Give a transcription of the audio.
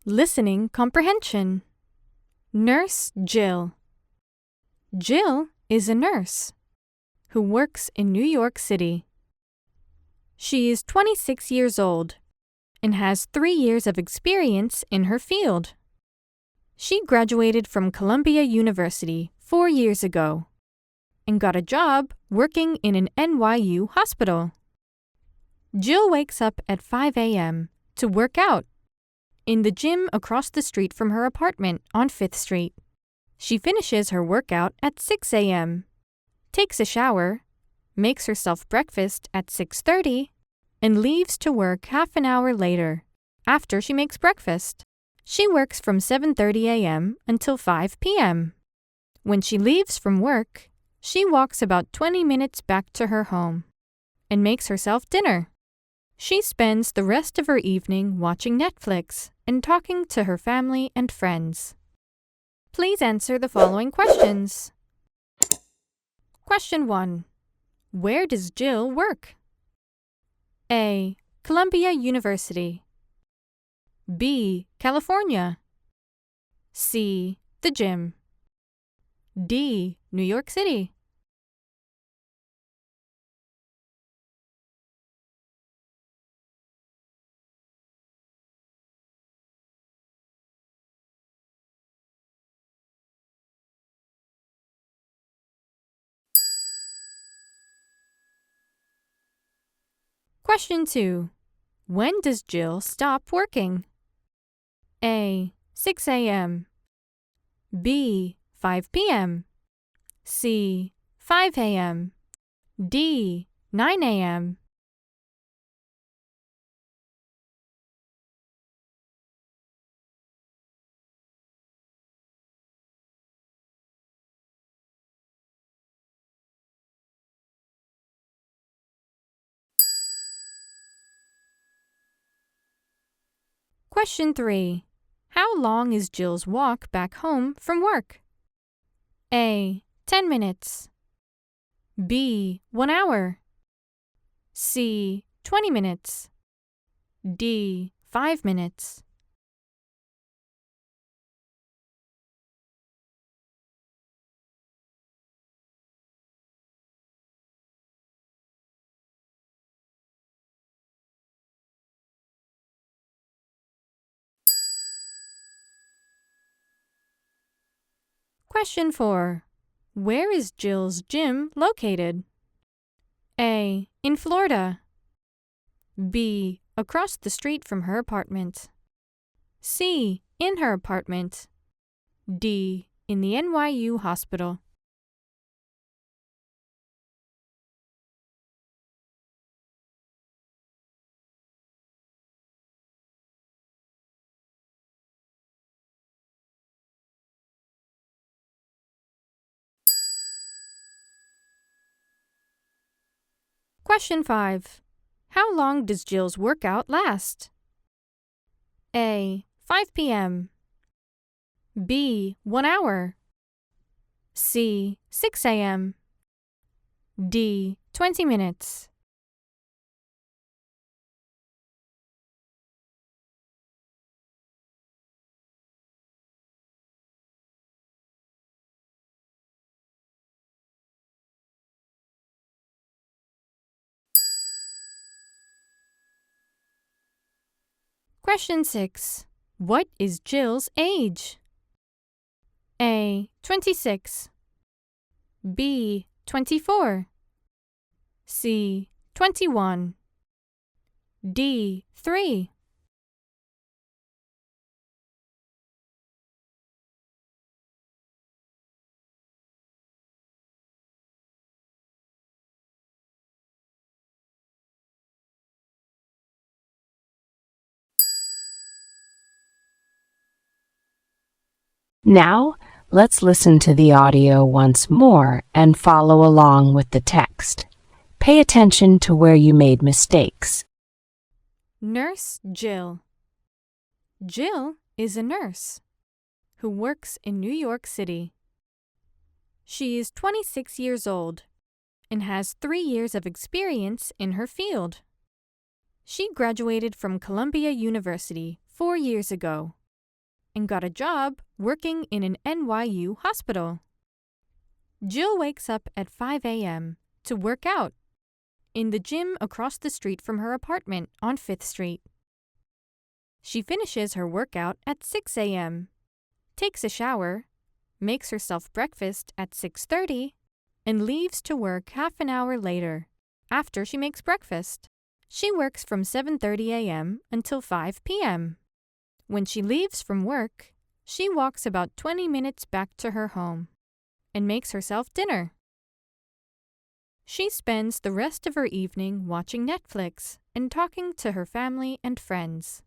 Listening comprehension. Nurse Jill. Jill is a nurse who works in New York City. She is 26 years old and has 3 years of experience in her field. She graduated from Columbia University 4 years ago and got a job working in an NYU hospital. Jill wakes up at 5 a.m. to work out in the gym across the street from her apartment on 5th Street. She finishes her workout at 6 a.m., takes a shower, makes herself breakfast at 6:30, and leaves to work half an hour later after she makes breakfast. She works from 7:30 a.m. until 5 p.m. When she leaves from work, she walks about 20 minutes back to her home and makes herself dinner. She spends the rest of her evening watching Netflix and talking to her family and friends. Please answer the following questions. Question 1. Where does Jill work? A. Columbia University. B. California. C. The gym. D. New York City. Question 2. When does Jill stop working? A. 6 a.m. B. 5 p.m. C. 5 a.m. D. 9 a.m. Question 3. How long is Jill's walk back home from work? A. 10 minutes. B. 1 hour. C. 20 minutes. D. 5 minutes. Question 4. Where is Jill's gym located? A. In Florida. B. Across the street from her apartment. C. In her apartment. D. In the NYU hospital. Question 5. How long does Jill's workout last? A. 5 p.m. B. 1 hour. C. 6 a.m. D. 20 minutes. Question 6. What is Jill's age? A. 26. B. 24. C. 21. D. 3. Now, let's listen to the audio once more and follow along with the text. Pay attention to where you made mistakes. Nurse Jill. Jill is a nurse who works in New York City. She is 26 years old and has 3 years of experience in her field. She graduated from Columbia University 4 years ago and got a job working in an NYU hospital. Jill wakes up at 5 a.m. to work out in the gym across the street from her apartment on 5th Street. She finishes her workout at 6 a.m., takes a shower, makes herself breakfast at 6:30, and leaves to work half an hour later. After she makes breakfast, she works from 7:30 a.m. until 5 p.m. When she leaves from work, she walks about 20 minutes back to her home and makes herself dinner. She spends the rest of her evening watching Netflix and talking to her family and friends.